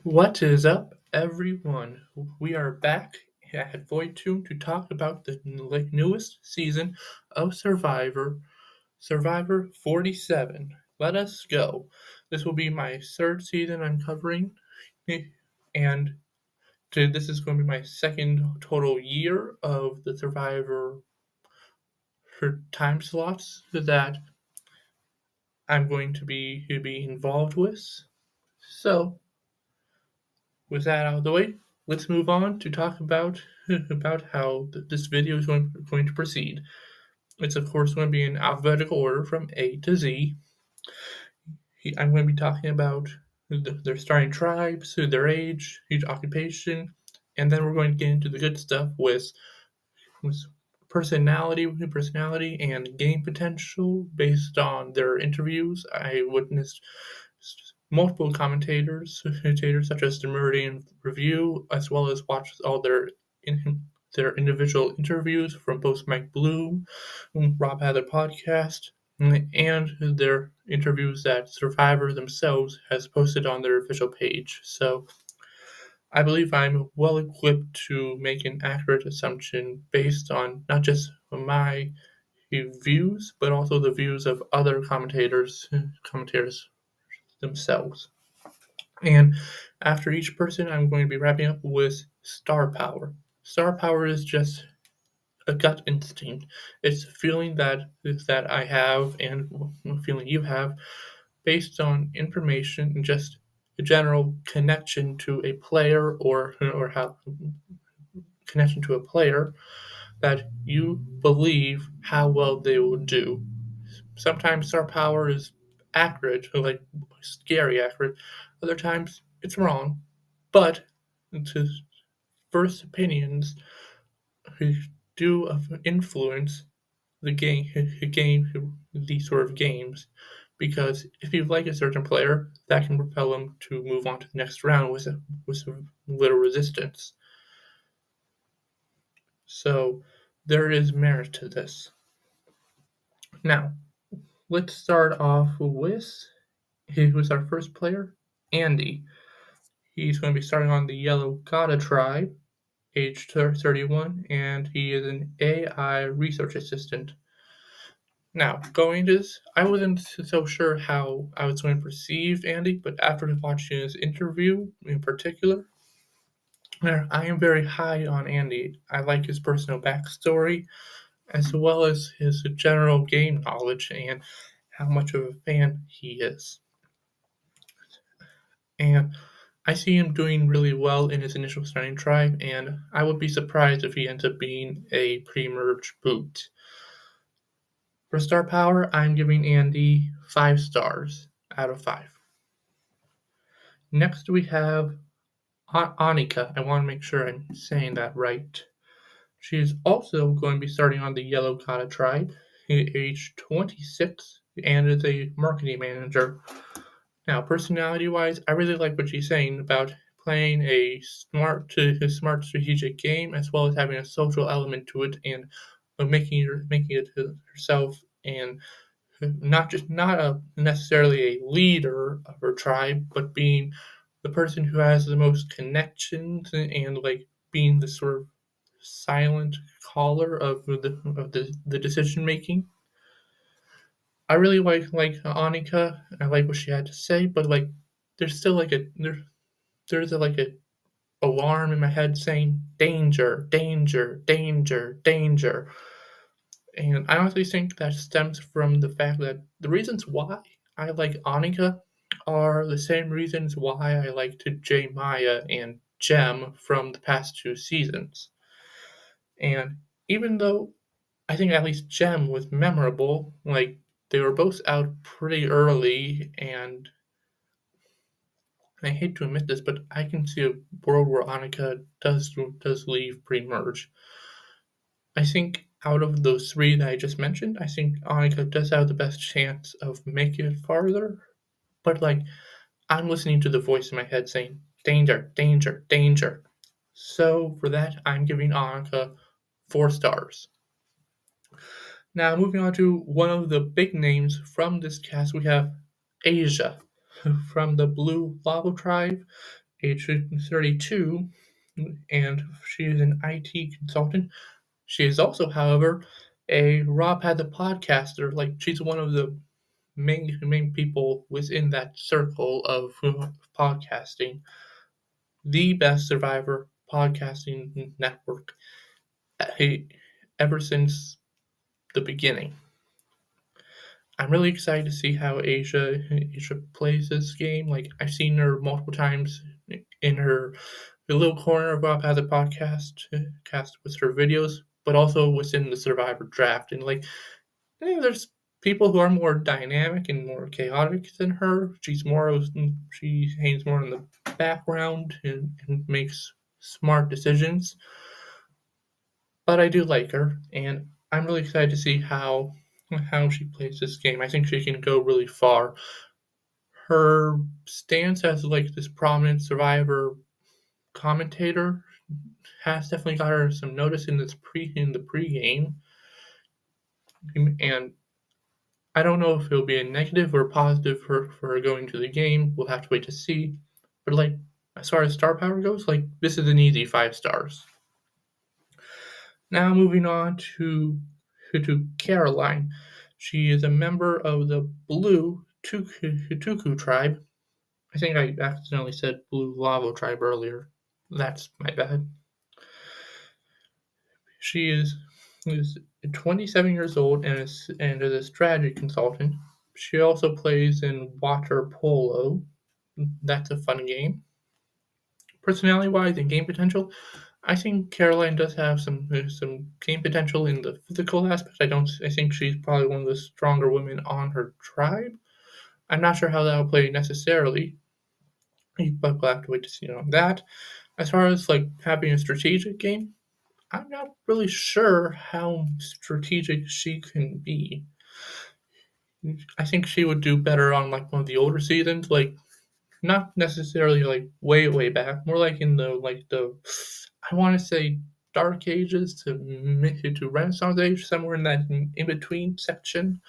What is up, everyone? We are back at Void Tomb to talk about the newest season of Survivor 47. Let us go. This will be my third season I'm covering, and this is going to be my second total year of the Survivor time slots that I'm going to be involved with. So, with that out of the way, let's move on to talk about how this video is going to proceed. It's of course going to be in alphabetical order from A to Z. I'm going to be talking about their starting tribes, their age, each occupation, and then we're going to get into the good stuff with personality and game potential based on their interviews. I witnessed multiple commentators such as the Meridian Review, as well as watched all their individual interviews from both Mike Bloom, Rob had their podcast, and their interviews that Survivor themselves has posted on their official page. So I believe I'm well equipped to make an accurate assumption based on not just my views, but also the views of other commentators themselves. And after each person, I'm going to be wrapping up with star power. Star power is just a gut instinct. It's a feeling that I have and a feeling you have based on information and just a general connection to a player or how connection to a player that you believe how well they will do. Sometimes star power is accurate, like scary accurate. Other times it's wrong. But to first opinions do influence these sort of games, because if you like a certain player, that can propel them to move on to the next round with a little resistance. So there is merit to this. Now, let's start off with our first player, Andy. He's going to be starting on the Yellow Gata tribe, age 31, and he is an AI research assistant. Now, going into this, I wasn't so sure how I was going to perceive Andy, but after watching his interview in particular, I am very high on Andy. I like his personal backstory, as well as his general game knowledge and how much of a fan he is. And I see him doing really well in his initial starting tribe, and I would be surprised if he ends up being a pre-merge boot. For star power, I'm giving Andy 5 stars out of 5. Next we have Annika. I want to make sure I'm saying that right. She's also going to be starting on the Yellow Gata tribe, age 26, and is a marketing manager. Now, personality-wise, I really like what she's saying about playing a smart strategic game, as well as having a social element to it, and making it herself, and not necessarily a leader of her tribe, but being the person who has the most connections and like being the sort of silent caller of the decision making. I really like Annika. I like what she had to say, but like there's still like there's like a alarm in my head saying danger, danger, danger, danger. And I honestly think that stems from the fact that the reasons why I like Annika are the same reasons why I liked J Maya and Jem from the past 2 seasons. And even though I think at least Jem was memorable, like they were both out pretty early, and I hate to admit this, but I can see a world where Annika does leave pre-merge. I think out of those 3 that I just mentioned, I think Annika does have the best chance of making it farther. But like I'm listening to the voice in my head saying danger, danger, danger. So for that, I'm giving Annika 4 stars. Now, moving on to one of the big names from this cast, we have Aysha from the Blue Lava Tribe, age 32, and she is an IT consultant. She is also, however, a RHAP podcaster. Like, she's one of the main people within that circle of podcasting, the best survivor podcasting network ever since the beginning. I'm really excited to see how Aysha plays this game. Like, I've seen her multiple times in her the little corner of Bob has a cast with her videos, but also within the Survivor draft. And like, I think there's people who are more dynamic and more chaotic than her. She hangs more in the background and makes smart decisions. But I do like her, and I'm really excited to see how she plays this game. I think she can go really far. Her stance as like this prominent Survivor commentator has definitely got her some notice in the pregame, and I don't know if it'll be a negative or positive for her going to the game. We'll have to wait to see. But like, as far as star power goes, like, this is an easy 5 stars. Now moving on to Caroline. She is a member of the Blue Tuku tribe. I think I accidentally said Blue Lavo tribe earlier. That's my bad. She is 27 years old and is a strategy consultant. She also plays in water polo. That's a fun game. Personality-wise and game potential, I think Caroline does have some game potential in the physical aspect. I think she's probably one of the stronger women on her tribe. I'm not sure how that will play necessarily, but we'll have to wait to see on that. As far as like having a strategic game, I'm not really sure how strategic she can be. I think she would do better on like one of the older seasons, like not necessarily like way back, more like in the I want to say Dark Ages to Renaissance Age, somewhere in that in between section.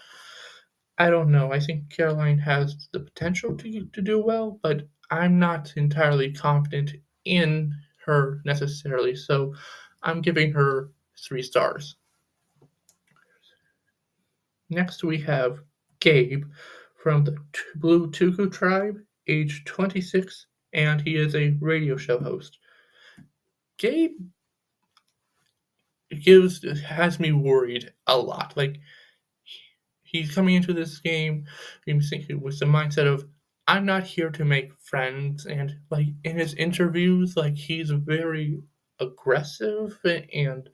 I don't know. I think Caroline has the potential to do well, but I'm not entirely confident in her necessarily. So I'm giving her 3 stars. Next, we have Gabe from the Blue Tuku tribe, age 26, and he is a radio show host. Gabe has me worried a lot. Like, he's coming into this game with the mindset of, I'm not here to make friends, and like in his interviews, like, he's very aggressive and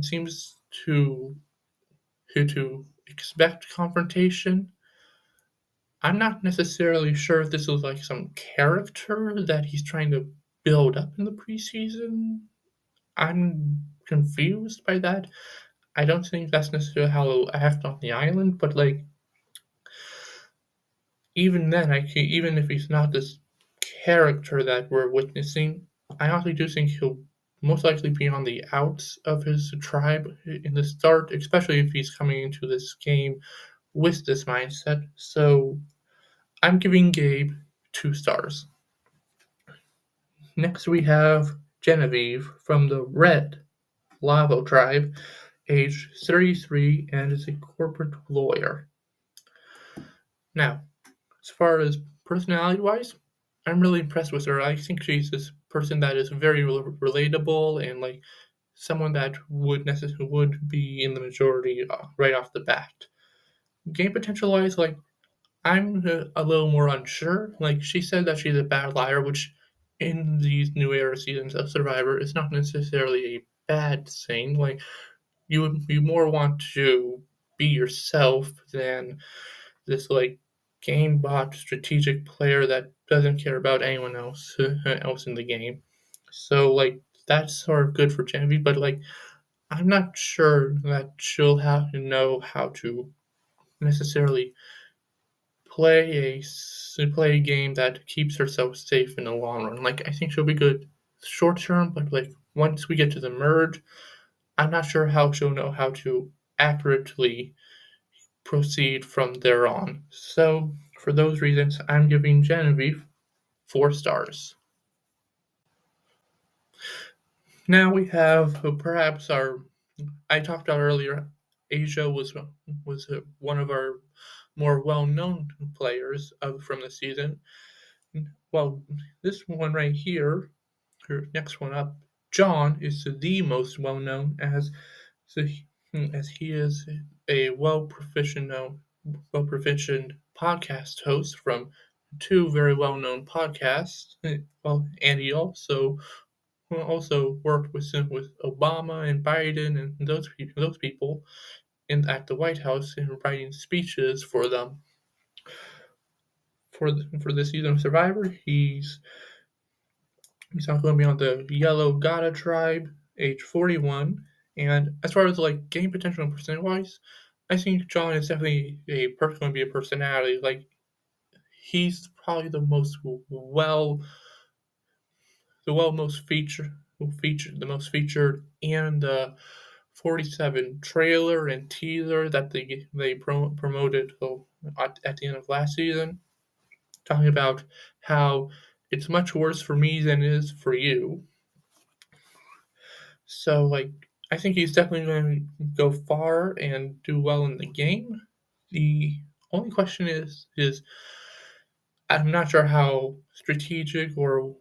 seems to expect confrontation. I'm not necessarily sure if this is like some character that he's trying to build up in the preseason. I'm confused by that. I don't think that's necessarily how I have on the island, but like, even then, even if he's not this character that we're witnessing, I honestly do think he'll most likely be on the outs of his tribe in the start, especially if he's coming into this game with this mindset. So I'm giving Gabe 2 stars. Next, we have Genevieve from the Red Lavo tribe, age 33, and is a corporate lawyer. Now, as far as personality-wise, I'm really impressed with her. I think she's this person that is very relatable and like someone that would be in the majority right off the bat. Game potential-wise, like, I'm a little more unsure. Like, she said that she's a bad liar, which in these new era seasons of Survivor is not necessarily a bad thing. Like, you more want to be yourself than this like game bot strategic player that doesn't care about anyone else in the game. So like, that's sort of good for Genevieve, but like, I'm not sure that she'll have to know how to necessarily play a game that keeps herself safe in the long run. Like, I think she'll be good short term, but like once we get to the merge, I'm not sure how she'll know how to accurately proceed from there on. So for those reasons, I'm giving Genevieve 4 stars. Now we have perhaps I talked about earlier, Asia was one of our more well-known players from the season. Well, this one right here, or next one up, Jon is the most well-known so as he is a well-proficient podcast host from 2 very well-known podcasts. Well, and he also worked with Obama and Biden and those people at the White House in writing speeches for them. For the season of Survivor, he's not going to be on the Yellow Gata tribe, age 41. And as far as like game potential and percent wise, I think Jon is definitely going to be a personality. Like he's probably the most featured in the 47 trailer and teaser that they promoted at the end of last season, talking about how it's much worse for me than it is for you. So, like, I think he's definitely going to go far and do well in the game. The only question is I'm not sure how strategic or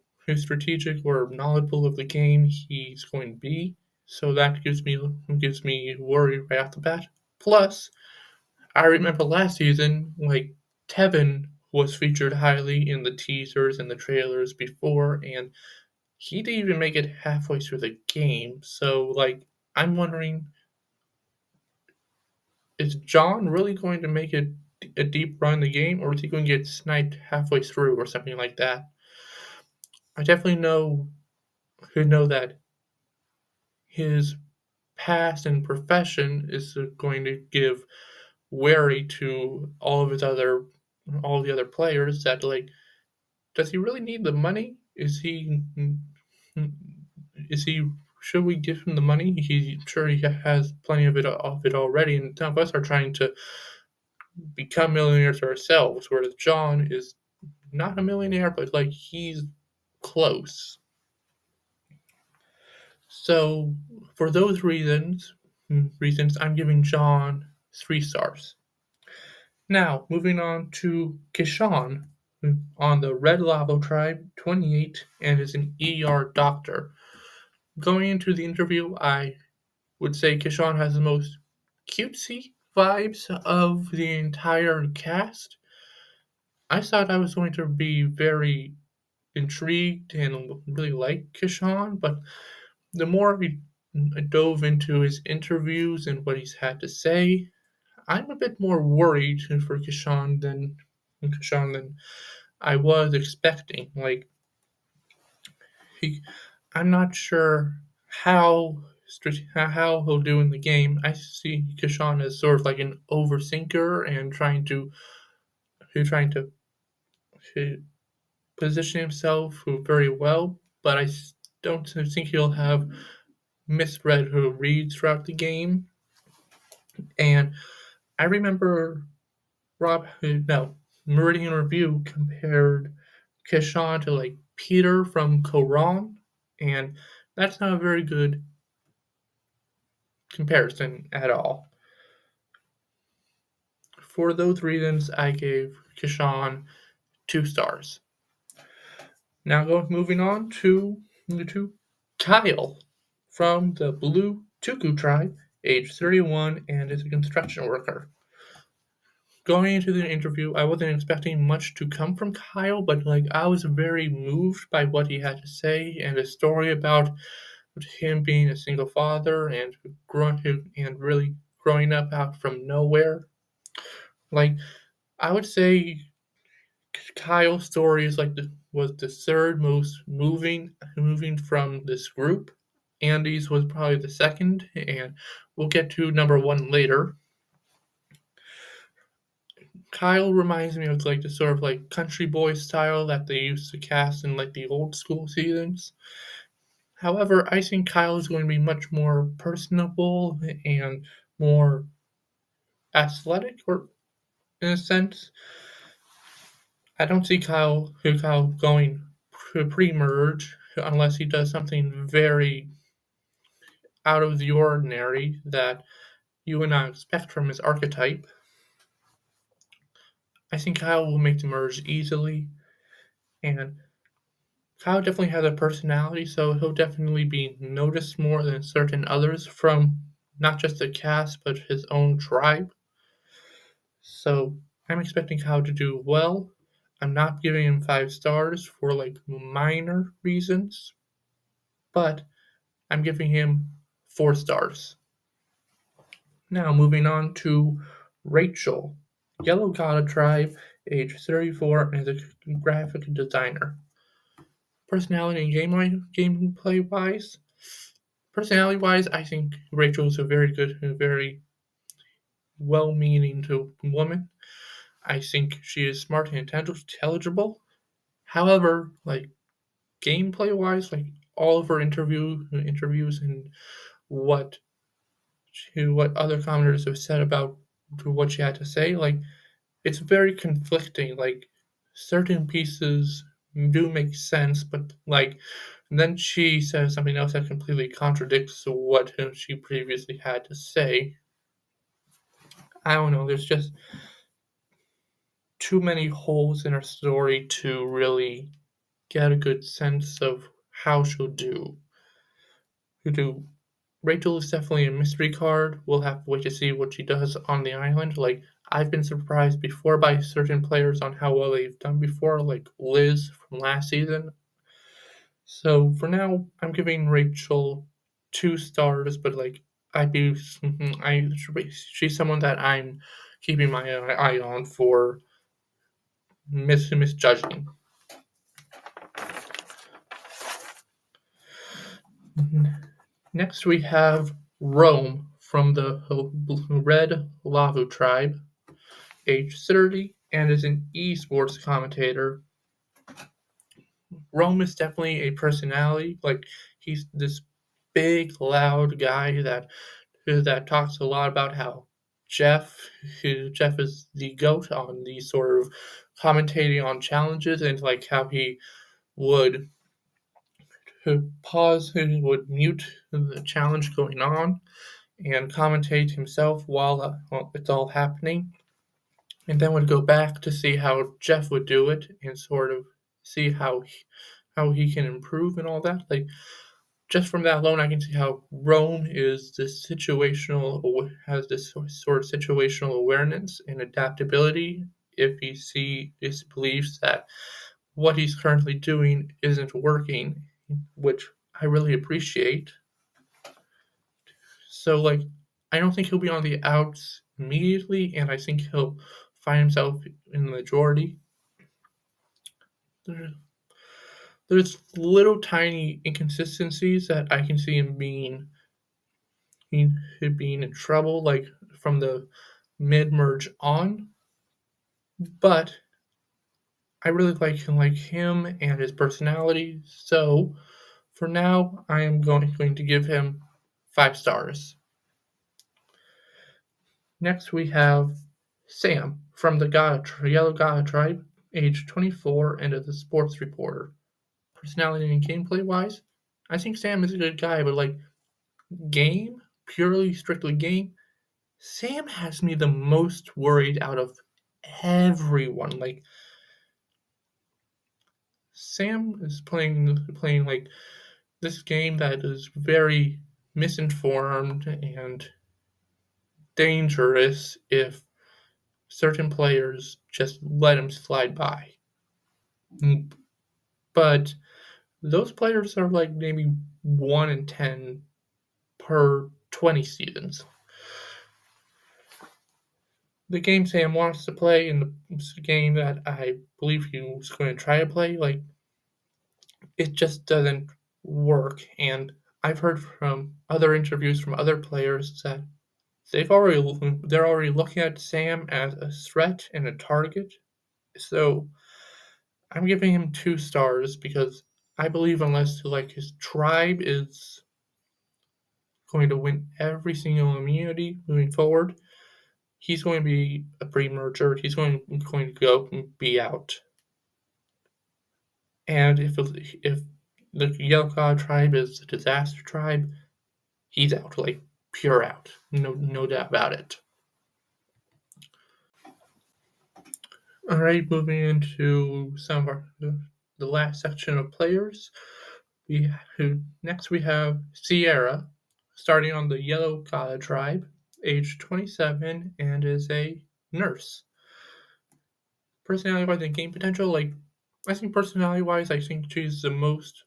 knowledgeable of the game he's going to be. So that gives me worry right off the bat. Plus, I remember last season, like Tevin was featured highly in the teasers and the trailers before, and he didn't even make it halfway through the game. So, like, I'm wondering, is Jon really going to make it a deep run in the game, or is he going to get sniped halfway through or something like that? I definitely know that his past and profession is going to give worry to all the other players that like, does he really need the money? Is he should we give him the money? He sure he has plenty of it already, and some of us are trying to become millionaires ourselves, whereas Jon is not a millionaire, but like he's close. So for those reasons, I'm giving Jon 3 stars. Now, moving on to Kishan on the Red Lava Tribe, 28, and is an ER doctor. Going into the interview, I would say Kishan has the most cutesy vibes of the entire cast. I thought I was going to be very intrigued and really like Kishan, but the more I dove into his interviews and what he's had to say, I'm a bit more worried for Kishan than I was expecting. Like, I'm not sure how he'll do in the game. I see Kishan as sort of like an overthinker and trying to position himself very well, but I don't think he'll have misread her reads throughout the game. And I remember Meridian Review compared Kishan to like Peter from Koran, and that's not a very good comparison at all. For those reasons, I gave Kishan 2 stars. Now moving on to Kyle from the Blue Tuku tribe, age 31, and is a construction worker. Going into the interview, I wasn't expecting much to come from Kyle, but like I was very moved by what he had to say and a story about him being a single father and really growing up out from nowhere. Like I would say Kyle's story is was the third most moving from this group. Andy's was probably the second, and we'll get to number 1 later. Kyle reminds me of like the sort of like country boy style that they used to cast in like the old school seasons. However, I think Kyle is going to be much more personable and more athletic, or in a sense. I don't see Kyle going pre-merge unless he does something very out of the ordinary that you would not expect from his archetype. I think Kyle will make the merge easily, and Kyle definitely has a personality, so he'll definitely be noticed more than certain others from not just the cast, but his own tribe. So I'm expecting Kyle to do well. I'm not giving him 5 stars for like minor reasons, but I'm giving him 4 stars. Now moving on to Rachel, Yellow Gala Tribe, age 34, and is a graphic designer. Personality and gameplay wise, I think Rachel is a very good and very well-meaning woman. I think she is smart and intelligible. However, like gameplay wise, like all of her interviews and what what other commenters have said about what she had to say, like it's very conflicting. Like certain pieces do make sense, but like then she says something else that completely contradicts what she previously had to say. I don't know. There's just too many holes in her story to really get a good sense of how she'll do. Rachel is definitely a mystery card. We'll have to wait to see what she does on the island. Like I've been surprised before by certain players on how well they've done before, like Liz from last season. So for now, I'm giving Rachel 2 stars, but like she's someone that I'm keeping my eye on for misjudging. Next, we have Rome from the Red Lavu tribe, age 30, and is an esports commentator. Rome is definitely a personality. Like he's this big, loud guy that talks a lot about how Jeff is the goat on these sort of commentating on challenges, and like how he would would mute the challenge going on and commentate himself while it's all happening, and then would go back to see how Jeff would do it and sort of see how he can improve and all that. Like just from that alone, I can see how Rome is this has this sort of situational awareness and adaptability. If believes that what he's currently doing isn't working, which I really appreciate. So like I don't think he'll be on the outs immediately, and I think he'll find himself in the majority. There's little tiny inconsistencies that I can see him being in trouble, like from the mid merge on. But I really like him and his personality. So for now, I am going to give him 5 stars. Next, we have Sam from the Yellow Gaia tribe, age 24, and is a sports reporter. Personality and gameplay wise, I think Sam is a good guy, but like strictly game, Sam has me the most worried out of everyone. Like Sam is playing like this game that is very misinformed and dangerous if certain players just let him slide by. But those players are like maybe 1 in 10 per 20 seasons. The game Sam wants to play and the game that I believe he was going to try to play, like it just doesn't work. And I've heard from other interviews from other players that they're already looking at Sam as a threat and a target. So I'm giving him 2 stars because I believe unless like his tribe is going to win every single immunity moving forward, he's going to be a pre-merger. He's going to go and be out. And if the Yellow Claw tribe is the disaster tribe, he's out, like pure out, no doubt about it. All right, moving into some of the last section of players. Next we have Sierra, starting on the Yellow Kata tribe, age 27, and is a nurse. Personality-wise and game potential, I think personality-wise, I think she's the most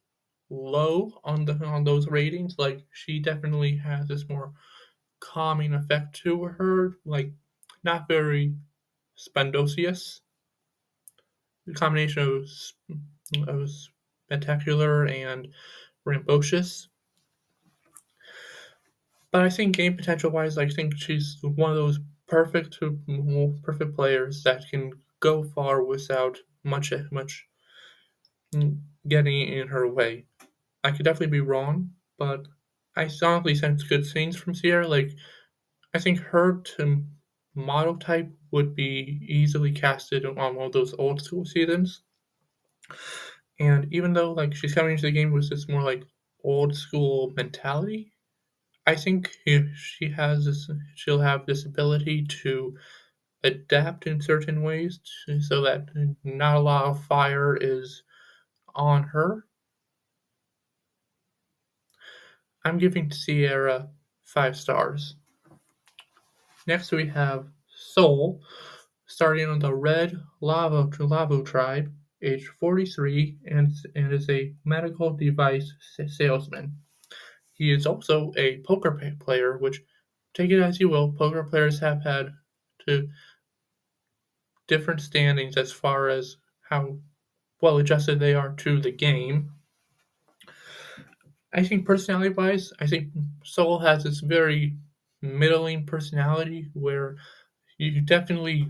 low on those ratings. Like, she definitely has this more calming effect to her, like not very spendocious. The combination of spectacular and rambunctious. But I think game potential wise, I think she's one of those perfect players that can go far without much getting in her way. I could definitely be wrong, but I strongly sense good things from Sierra. Like, I think her to model type would be easily casted on one of those old school seasons. And even though like she's coming into the game with this more like old school mentality, I think she'll have this ability to adapt in certain ways so that not a lot of fire is on her. I'm giving Sierra 5 stars. Next we have Soul, starting on the Red Lavo tribe, age 43, and is a medical device salesman. He is also a poker player, which, take it as you will, poker players have had to different standings as far as how well adjusted they are to the game. I think personality-wise, I think Soul has this very middling personality where you definitely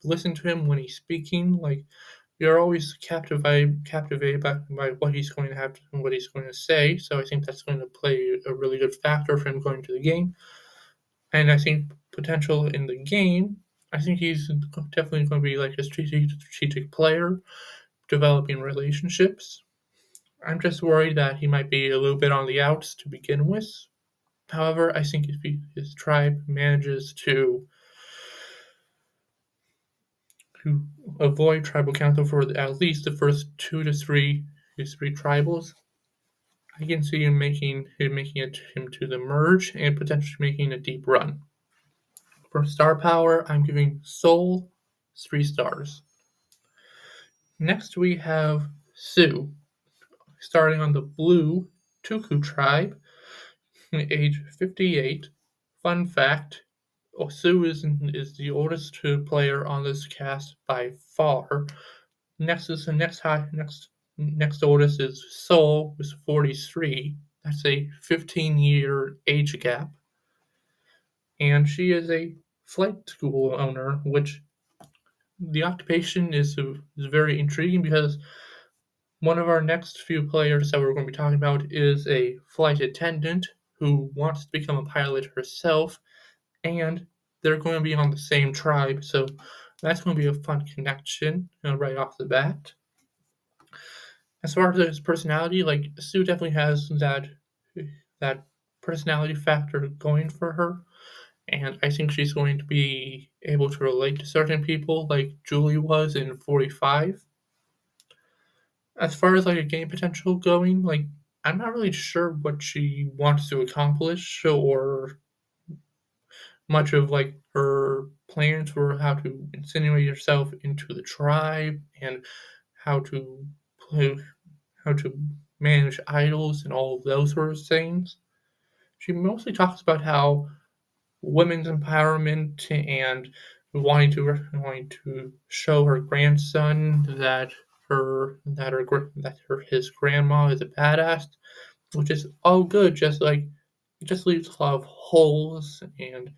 listen to him when he's speaking. Like, you're always captivated by what he's going to have and what he's going to say. So I think that's going to play a really good factor for him going to the game. And I think potential in the game, I think he's definitely going to be like a strategic player, developing relationships. I'm just worried that he might be a little bit on the outs to begin with. However, I think if his tribe manages to avoid tribal council for at least the first 2 to 3 tribals, I can see him making him to the merge and potentially making a deep run. For star power, I'm giving Soul 3 stars. Next we have Sue, starting on the blue Tuku tribe, age 58. Fun fact, Sue is the oldest player on this cast by far. Next oldest is Soul with 43. That's a 15-year age gap. And she is a flight school owner, which the occupation is very intriguing because one of our next few players that we're going to be talking about is a flight attendant who wants to become a pilot herself, and they're going to be on the same tribe, so that's going to be a fun connection right off the bat. As far as his personality, like, Sue definitely has that personality factor going for her, and I think she's going to be able to relate to certain people like Julie was in 45. As far as like a game potential going, like, I'm not really sure what she wants to accomplish or much of like her plans for how to insinuate yourself into the tribe and how to play, how to manage idols and all of those sort of things. She mostly talks about how women's empowerment and wanting to show her grandson that his grandma is a badass, which is all good. Just like it just leaves a lot of holes and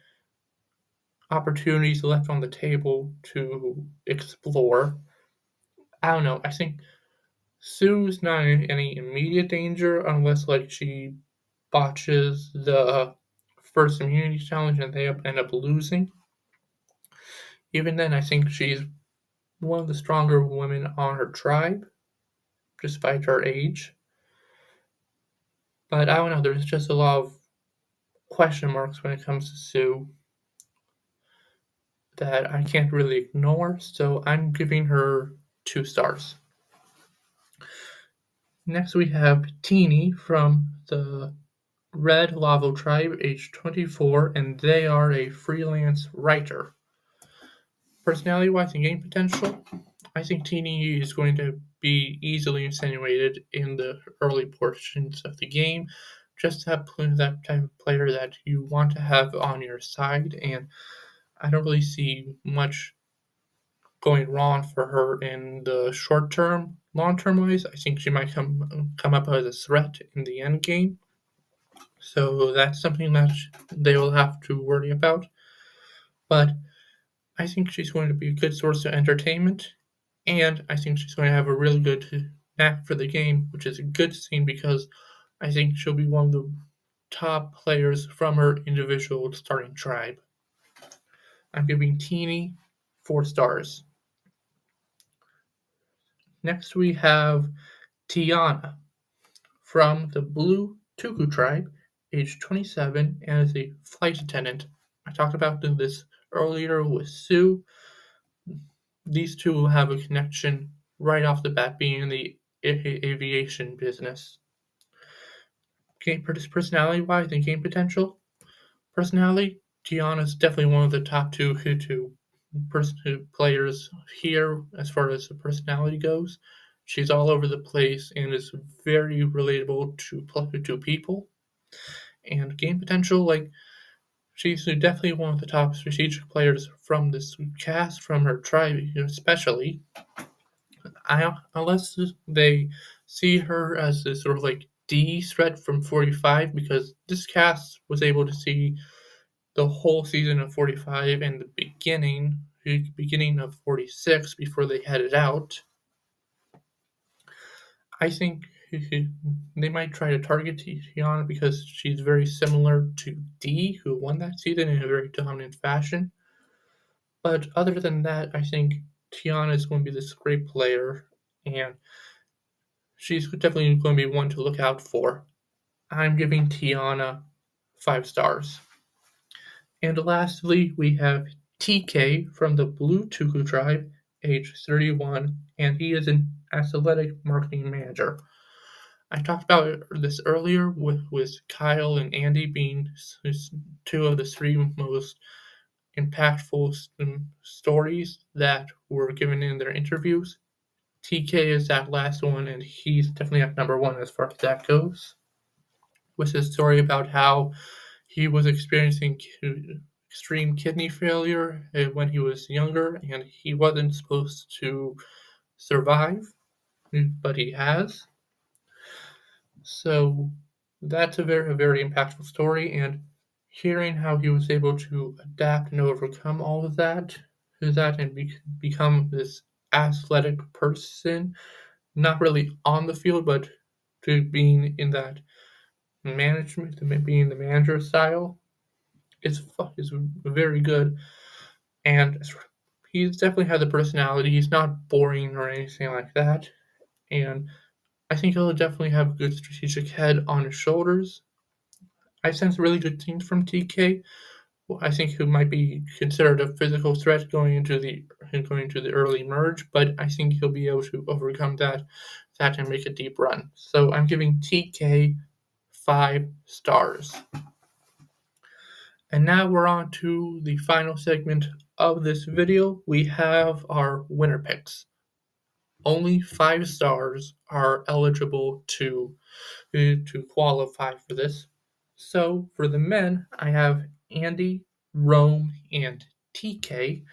opportunities left on the table to explore. I don't know. I think Sue's not in any immediate danger unless like she botches the first immunity challenge and they end up losing. Even then, I think she's one of the stronger women on her tribe, despite her age. But I don't know, there's just a lot of question marks when it comes to Sue that I can't really ignore, so I'm giving her 2 stars. Next we have Teeny from the Red Lavo tribe, age 24, and they are a freelance writer. Personality-wise and game potential, I think Teeny is going to be easily insinuated in the early portions of the game, just to have that type of player that you want to have on your side, and I don't really see much going wrong for her in the short term. Long term wise, I think she might come up as a threat in the end game. So that's something that they will have to worry about. But I think she's going to be a good source of entertainment, and I think she's going to have a really good knack for the game, which is a good thing because I think she'll be one of the top players from her individual starting tribe. I'm giving Teeny 4 stars. Next we have Tiana from the Blue Tuku tribe, age 27, and is a flight attendant. I talked about this earlier with Sue. These two will have a connection right off the bat, being in the aviation business. Personality-wise and game potential, personality, Tiana is definitely one of the top two players here as far as the personality goes. She's all over the place and is very relatable to people. And game potential, like she's definitely one of the top strategic players from this cast, from her tribe especially. Unless they see her as this sort of like D threat from 45, because this cast was able to see the whole season of 45 and the beginning of 46 before they headed out. I think they might try to target Tiana because she's very similar to D, who won that season in a very dominant fashion. But other than that, I think Tiana is going to be this great player, and she's definitely going to be one to look out for. I'm giving Tiana 5 stars. And lastly, we have TK from the Blue Tuku tribe, age 31, and he is an athletic marketing manager. I talked about this earlier with Kyle and Andy being two of the 3 most impactful stories that were given in their interviews. TK is that last one, and he's definitely at number 1 as far as that goes. With his story about how he was experiencing extreme kidney failure when he was younger, and he wasn't supposed to survive, but he has. So that's a very impactful story, and hearing how he was able to adapt and overcome all of that and become this athletic person, not really on the field, but to being in that management, being the manager style, is very good. And he's definitely has a personality. He's not boring or anything like that. And I think he'll definitely have a good strategic head on his shoulders. I sense really good things from TK. I think he might be considered a physical threat going into the early merge, but I think he'll be able to overcome that and make a deep run. So I'm giving TK 5 stars. And now we're on to the final segment of this video. We have our winner picks. Only 5 stars are eligible to qualify for this. So for the men, I have Andy, Rome, and TK.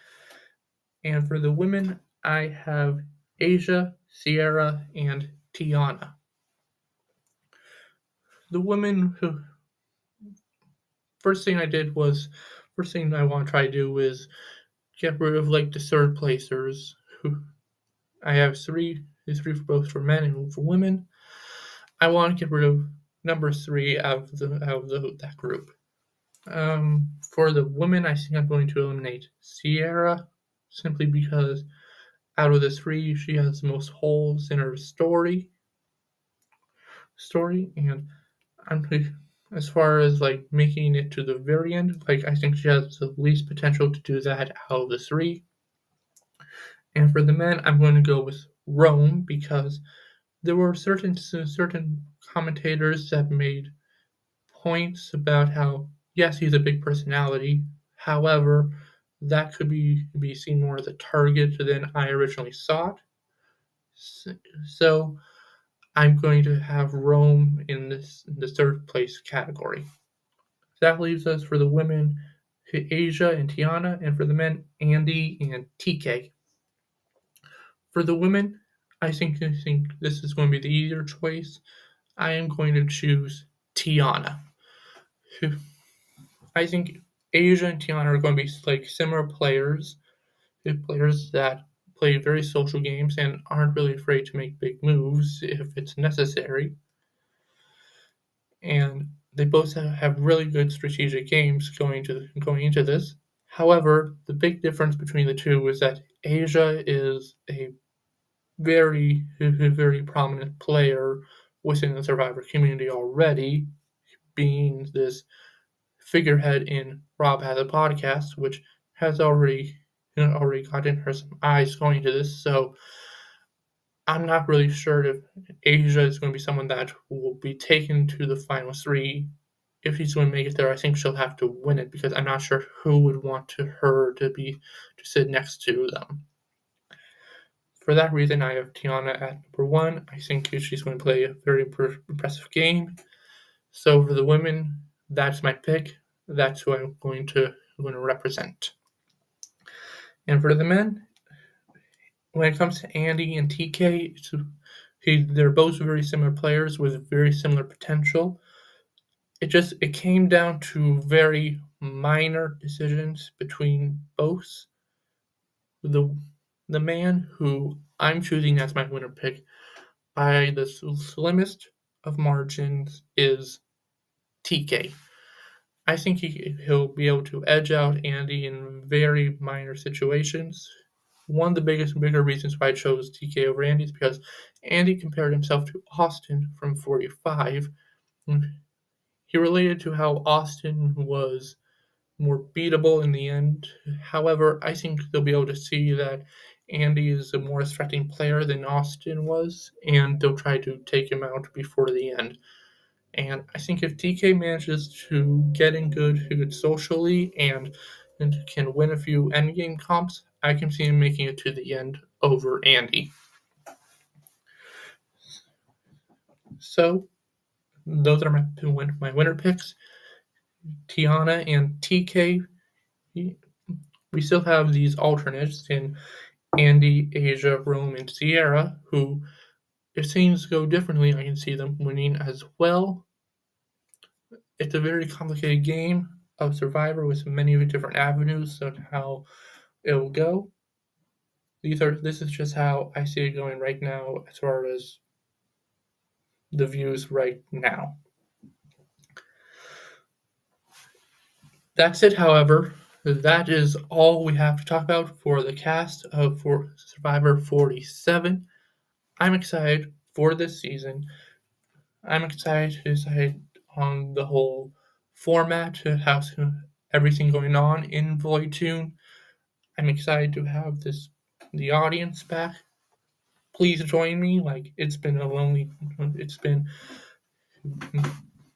And for the women, I have Asia, Sierra, and Tiana. The women who first thing I want to try to do is get rid of like the third placers. Who I have three for both for men and for women. I want to get rid of number 3 out of that group. For the women, I think I'm going to eliminate Sierra simply because out of the three, she has the most holes in her story, and I'm as far as like making it to the very end, like I think she has the least potential to do that out of the three. And for the men, I'm going to go with Rome because there were certain commentators that made points about how yes, he's a big personality. However, that could be seen more as a target than I originally thought. So I'm going to have Rome in the third place category. That leaves us for the women, Asia and Tiana, and for the men, Andy and TK. For the women, I think this is going to be the easier choice. I am going to choose Tiana. I think Asia and Tiana are going to be like similar players that play very social games and aren't really afraid to make big moves if it's necessary. And they both have really good strategic games going into this. However, the big difference between the two is that Asia is a very prominent player within the Survivor community already, being this figurehead in Rob Has a Podcast, which has already gotten her some eyes going to this. So I'm not really sure if Asia is going to be someone that will be taken to the final three. If she's going to make it there, I think she'll have to win it because I'm not sure who would want her to sit next to them. For that reason, I have Tiana at number one. I think she's going to play a very impressive game. So for the women, that's my pick. That's who I'm going to represent. And for the men, when it comes to Andy and TK, they're both very similar players with very similar potential. It came down to very minor decisions between both. The man who I'm choosing as my winner pick by the slimmest of margins is TK. I think he'll be able to edge out Andy in very minor situations. One of the bigger reasons why I chose TK over Andy is because Andy compared himself to Austin from 45. He related to how Austin was more beatable in the end. However, I think they'll be able to see that Andy is a more threatening player than Austin was, and they'll try to take him out before the end. And I think if TK manages to get in good socially and can win a few endgame comps, I can see him making it to the end over Andy. So those are my winner picks. Tiana and TK. We still have these alternates in Andy, Asia, Rome, and Sierra, who, if things go differently, I can see them winning as well. It's a very complicated game of Survivor with many different avenues on how it will go. This is just how I see it going right now as far as the views right now. That's it, however. That is all we have to talk about for the cast of for Survivor 47. I'm excited for this season. I'm excited to decide on the whole format, how everything going on in Void Tune. I'm excited to have the audience back. Please join me. Like it's been a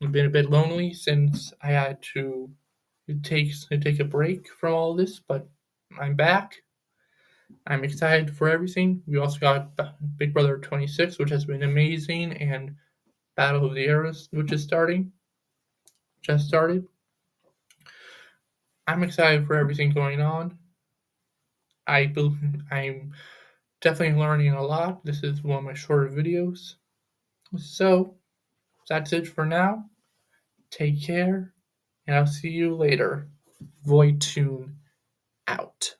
bit lonely since I had to take a break from all this, but I'm back. I'm excited for everything. We also got Big Brother 26, which has been amazing, and Battle of the Eras, which is just started. I'm excited for everything going on. I'm definitely learning a lot. This is one of my shorter videos. So that's it for now. Take care, and I'll see you later. Void Tune out.